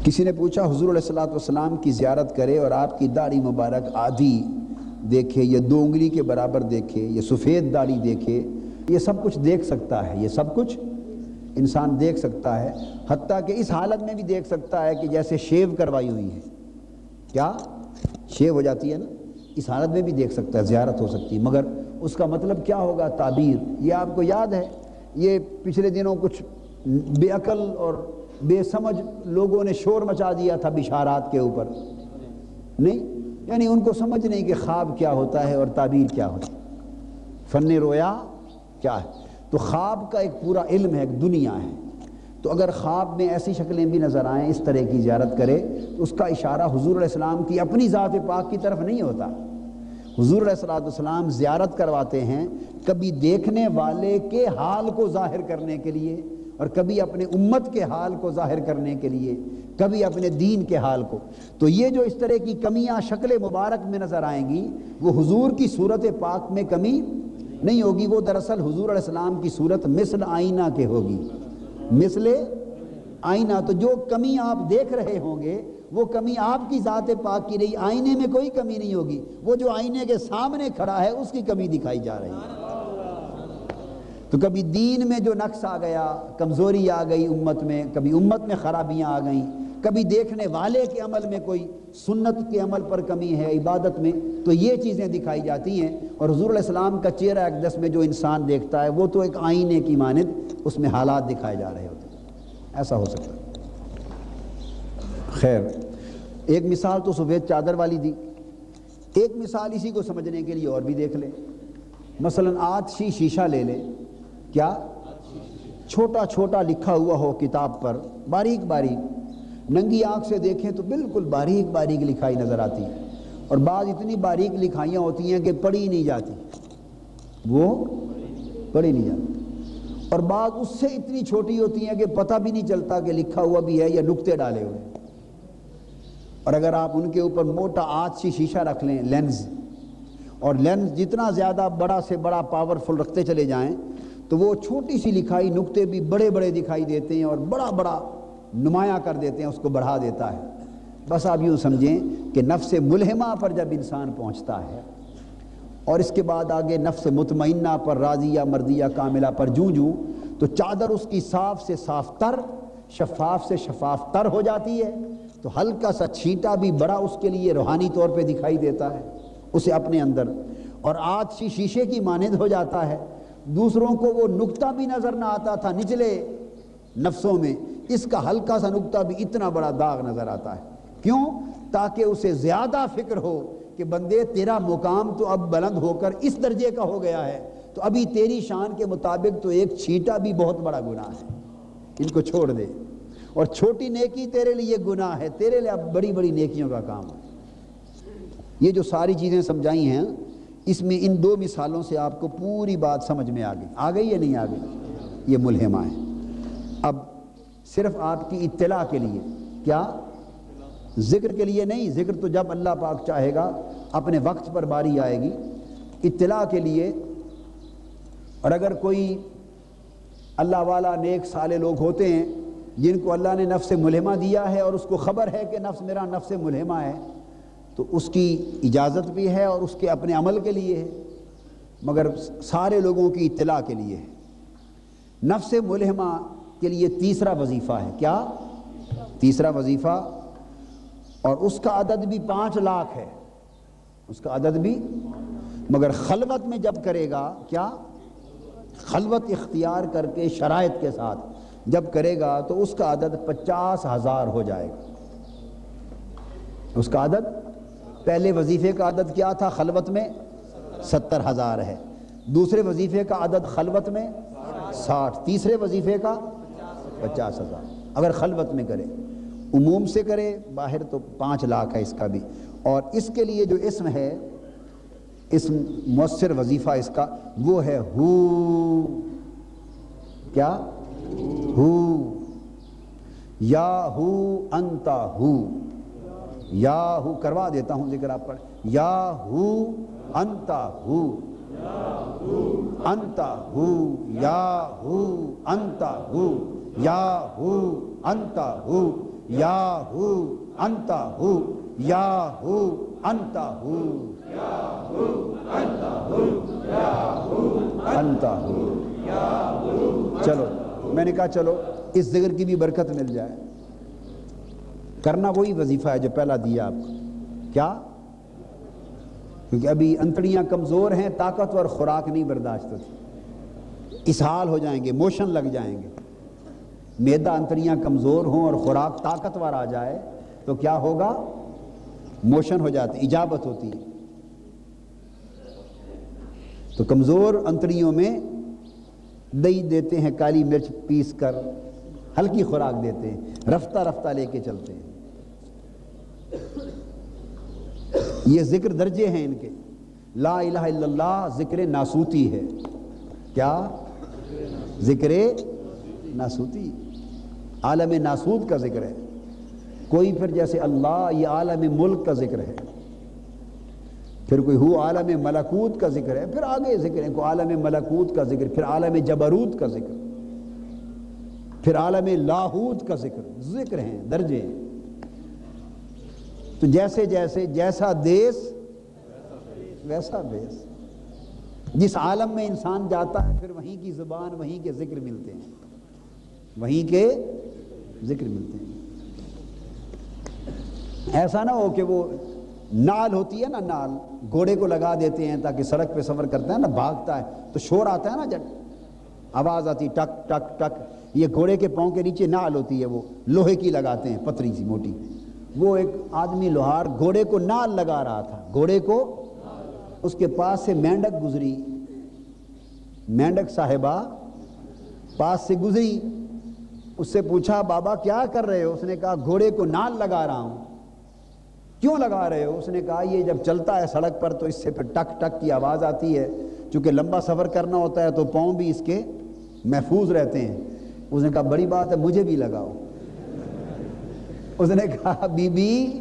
کسی نے پوچھا حضور علیہ الصلوۃ والسلام کی زیارت کرے اور آپ کی داڑھی مبارک آدھی دیکھے یا 2 انگلی کے برابر دیکھے یا سفید داڑھی دیکھے، یہ سب کچھ دیکھ سکتا ہے، یہ سب کچھ انسان دیکھ سکتا ہے، حتیٰ کہ اس حالت میں بھی دیکھ سکتا ہے کہ جیسے شیو کروائی ہوئی ہے، کیا شیو ہو جاتی ہے نا، اس حالت میں بھی دیکھ سکتا ہے، زیارت ہو سکتی ہے، مگر اس کا مطلب کیا ہوگا؟ تعبیر۔ یہ آپ کو یاد ہے، یہ پچھلے دنوں کچھ بے عقل اور بے سمجھ لوگوں نے شور مچا دیا تھا بشارات کے اوپر، نہیں، یعنی ان کو سمجھ نہیں کہ خواب کیا ہوتا ہے اور تعبیر کیا ہوتا ہے، فن رویا کیا ہے۔ تو خواب کا ایک پورا علم ہے، ایک دنیا ہے، تو اگر خواب میں ایسی شکلیں بھی نظر آئیں، اس طرح کی زیارت کرے تو اس کا اشارہ حضور علیہ السلام کی اپنی ذات پاک کی طرف نہیں ہوتا۔ حضور علیہ الصلوۃ والسلام زیارت کرواتے ہیں کبھی دیکھنے والے کے حال کو ظاہر کرنے کے لیے، اور کبھی اپنے امت کے حال کو ظاہر کرنے کے لیے، کبھی اپنے دین کے حال کو۔ تو یہ جو اس طرح کی کمیاں شکل مبارک میں نظر آئیں گی، وہ حضور کی صورت پاک میں کمی نہیں ہوگی، وہ دراصل حضور علیہ السلام کی صورت مثل آئینہ کے ہوگی، مثل آئینہ۔ تو جو کمی آپ دیکھ رہے ہوں گے وہ کمی آپ کی ذات پاک کی نہیں، آئینے میں کوئی کمی نہیں ہوگی، وہ جو آئینے کے سامنے کھڑا ہے اس کی کمی دکھائی جا رہی ہے۔ تو کبھی دین میں جو نقص آ گیا، کمزوری آ گئی امت میں، کبھی امت میں خرابیاں آ گئیں، کبھی دیکھنے والے کے عمل میں کوئی سنت کے عمل پر کمی ہے، عبادت میں، تو یہ چیزیں دکھائی جاتی ہیں۔ اور حضور علیہ السلام کا چہرہ اقدس میں جو انسان دیکھتا ہے وہ تو ایک آئینے کی مانند اس میں حالات دکھائے جا رہے ہوتے ہیں، ایسا ہو سکتا ہے۔ خیر، ایک مثال تو سفید چادر والی دی، ایک مثال اسی کو سمجھنے کے لیے اور بھی دیکھ لیں۔ مثلا آتشی شیشہ لے لیں، کیا چھوٹا چھوٹا لکھا ہوا ہو کتاب پر، باریک باریک، ننگی آنکھ سے دیکھیں تو بالکل باریک باریک لکھائی نظر آتی ہے، اور بعض اتنی باریک لکھائیاں ہوتی ہیں کہ پڑھی نہیں جاتی، وہ پڑھی نہیں جاتی، اور بعض اس سے اتنی چھوٹی ہوتی ہیں کہ پتہ بھی نہیں چلتا کہ لکھا ہوا بھی ہے یا نقطے ڈالے ہوئے۔ اور اگر آپ ان کے اوپر موٹا آتشی شیشہ رکھ لیں، لینز، اور لینز جتنا زیادہ بڑا سے بڑا پاورفل رکھتے چلے جائیں تو وہ چھوٹی سی لکھائی نقطے بھی بڑے بڑے دکھائی دیتے ہیں اور بڑا بڑا نمایاں کر دیتے ہیں، اس کو بڑھا دیتا ہے۔ بس آپ یوں سمجھیں کہ نفس ملہمہ پر جب انسان پہنچتا ہے اور اس کے بعد آگے نفس مطمئنہ پر، راضیہ مرضیہ کاملہ پر جوں جوں، تو چادر اس کی صاف سے صاف تر، شفاف سے شفاف تر ہو جاتی ہے، تو ہلکا سا چھینٹا بھی بڑا اس کے لیے روحانی طور پہ دکھائی دیتا ہے اسے اپنے اندر، اور آتشی شیشے کی مانند ہو جاتا ہے۔ دوسروں کو وہ نقطہ بھی نظر نہ آتا تھا نچلے نفسوں میں، اس کا ہلکا سا نقطہ بھی اتنا بڑا داغ نظر آتا ہے۔ کیوں؟ تاکہ اسے زیادہ فکر ہو کہ بندے تیرا مقام تو اب بلند ہو کر اس درجے کا ہو گیا ہے، تو ابھی تیری شان کے مطابق تو ایک چھینٹا بھی بہت بڑا گناہ ہے، ان کو چھوڑ دے، اور چھوٹی نیکی تیرے لیے گناہ ہے، تیرے لیے اب بڑی بڑی نیکیوں کا کام ہے۔ یہ جو ساری چیزیں سمجھائی ہیں، اس میں ان 2 مثالوں سے آپ کو پوری بات سمجھ میں آ گئی یا نہیں آ گئی؟ یہ ملہمہ ہے۔ اب صرف آپ کی اطلاع کے لیے، کیا ذکر کے لیے نہیں، ذکر تو جب اللہ پاک چاہے گا اپنے وقت پر باری آئے گی، اطلاع کے لیے۔ اور اگر کوئی اللہ والا نیک صالح لوگ ہوتے ہیں جن کو اللہ نے نفس ملہمہ دیا ہے اور اس کو خبر ہے کہ نفس میرا نفس ملہمہ ہے، تو اس کی اجازت بھی ہے اور اس کے اپنے عمل کے لیے ہے، مگر سارے لوگوں کی اطلاع کے لیے ہے۔ نفس ملہمہ کے لیے تیسرا وظیفہ ہے، کیا تیسرا وظیفہ، اور اس کا عدد بھی 5 لاکھ ہے، اس کا عدد بھی، مگر خلوت میں جب کرے گا، کیا خلوت اختیار کر کے شرائط کے ساتھ جب کرے گا تو اس کا عدد 50,000 ہو جائے گا۔ اس کا عدد، پہلے وظیفے کا عدد کیا تھا خلوت میں؟ 70,000 ہے، دوسرے وظیفے کا عدد خلوت میں 60، تیسرے وظیفے کا 50,000 اگر خلوت میں کرے۔ عموم سے کرے باہر تو 5 لاکھ ہے اس کا بھی۔ اور اس کے لیے جو اسم ہے، اسم مؤثر وظیفہ اس کا وہ ہے ہو، کیا ہو، یا ہو انتا ہو، یا ہو، کروا دیتا ہوں ذکر آپ پڑھ، یا ہو انتا ہو، انتا ہو، یا ہو انتا ہو، یا ہو انتا ہو، یا ہو انت ہو یا ہو انت ہو انت ہو. چلو میں نے کہا چلو اس ذکر کی بھی برکت مل جائے. کرنا وہی وظیفہ ہے جو پہلا دیا آپ کو. کیا؟ کیونکہ ابھی انتڑیاں کمزور ہیں، طاقتور خوراک نہیں برداشت ہوتی، اسہال ہو جائیں گے، موشن لگ جائیں گے. معدہ انتڑیاں کمزور ہوں اور خوراک طاقتور آ جائے تو کیا ہوگا؟ موشن ہو جاتی، اجابت ہوتی ہے. تو کمزور انتڑیوں میں دہی دیتے ہیں، کالی مرچ پیس کر ہلکی خوراک دیتے ہیں، رفتہ رفتہ لے کے چلتے ہیں. یہ ذکر درجے ہیں ان کے. لا الہ الا اللہ ذکر ناسوتی ہے. کیا؟ ذکر ناسوتی، عالم ناسوت کا ذکر ہے. کوئی پھر جیسے اللہ یہ عالم ملک کا ذکر ہے، پھر کوئی ہو عالم ملکوت کا ذکر ہے، پھر آگے ذکر ہے، کوئی عالم ملکوت کا ذکر، پھر عالم جبروت کا ذکر، پھر عالم لاہوت کا ذکر ہیں، درجے ہیں. تو جیسے جیسے جیسا دیس ویسا بیس. جس عالم میں انسان جاتا ہے پھر وہیں کی زبان، وہیں کے ذکر ملتے ہیں، وہیں کے ذکر ملتے ہیں. ایسا نہ ہو کہ وہ نال ہوتی ہے نا، نال گھوڑے کو لگا دیتے ہیں تاکہ سڑک پہ سفر کرتا ہے نا، بھاگتا ہے تو شور آتا ہے نا، جب آواز آتی ٹک ٹک ٹک، یہ گھوڑے کے پاؤں کے نیچے نال ہوتی ہے، وہ لوہے کی لگاتے ہیں، پتری سی موٹی. وہ ایک آدمی لوہار گھوڑے کو نال لگا رہا تھا، گھوڑے کو، اس کے پاس سے مینڈک گزری، مینڈک صاحبہ پاس سے گزری. اس سے پوچھا بابا کیا کر رہے ہو؟ اس نے کہا گھوڑے کو نال لگا رہا ہوں. کیوں لگا رہے ہو؟ اس نے کہا یہ جب چلتا ہے سڑک پر تو اس سے پھر ٹک ٹک کی آواز آتی ہے، چونکہ لمبا سفر کرنا ہوتا ہے تو پاؤں بھی اس کے محفوظ رہتے ہیں. اس نے کہا بڑی بات ہے، مجھے بھی لگاؤ. اس نے کہا بی بی،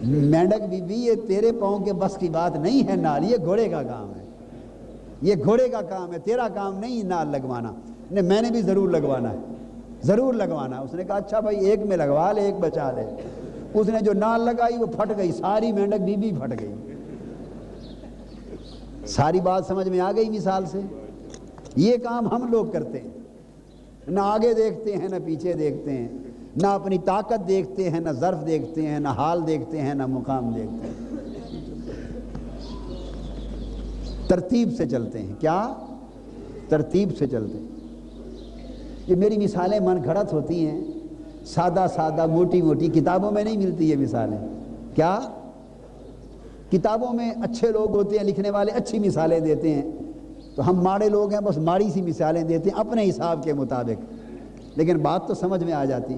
مینڈک بی بی، یہ تیرے پاؤں کے بس کی بات نہیں ہے نال، یہ گھوڑے کا کام ہے، یہ گھوڑے کا کام ہے، تیرا کام نہیں نال لگوانا. میں نے بھی ضرور لگوانا ہے، ضرور لگوانا. اس نے کہا اچھا بھائی ایک میں لگوا لے، ایک بچا لے. اس نے جو نال لگائی وہ پھٹ گئی، ساری مینڈک بی بی پھٹ گئی. ساری بات سمجھ میں آ گئی مثال سے؟ یہ کام ہم لوگ کرتے ہیں، نہ آگے دیکھتے ہیں نہ پیچھے دیکھتے ہیں، نہ اپنی طاقت دیکھتے ہیں، نہ ظرف دیکھتے ہیں، نہ حال دیکھتے ہیں، نہ مقام دیکھتے ہیں. ترتیب سے چلتے ہیں. کیا؟ ترتیب سے چلتے ہیں. یہ میری مثالیں من گھڑت ہوتی ہیں، سادہ سادہ موٹی موٹی، کتابوں میں نہیں ملتی یہ مثالیں. کیا؟ کتابوں میں اچھے لوگ ہوتے ہیں لکھنے والے، اچھی مثالیں دیتے ہیں، تو ہم ماڑے لوگ ہیں، بس ماڑی سی مثالیں دیتے ہیں اپنے حساب کے مطابق، لیکن بات تو سمجھ میں آ جاتی.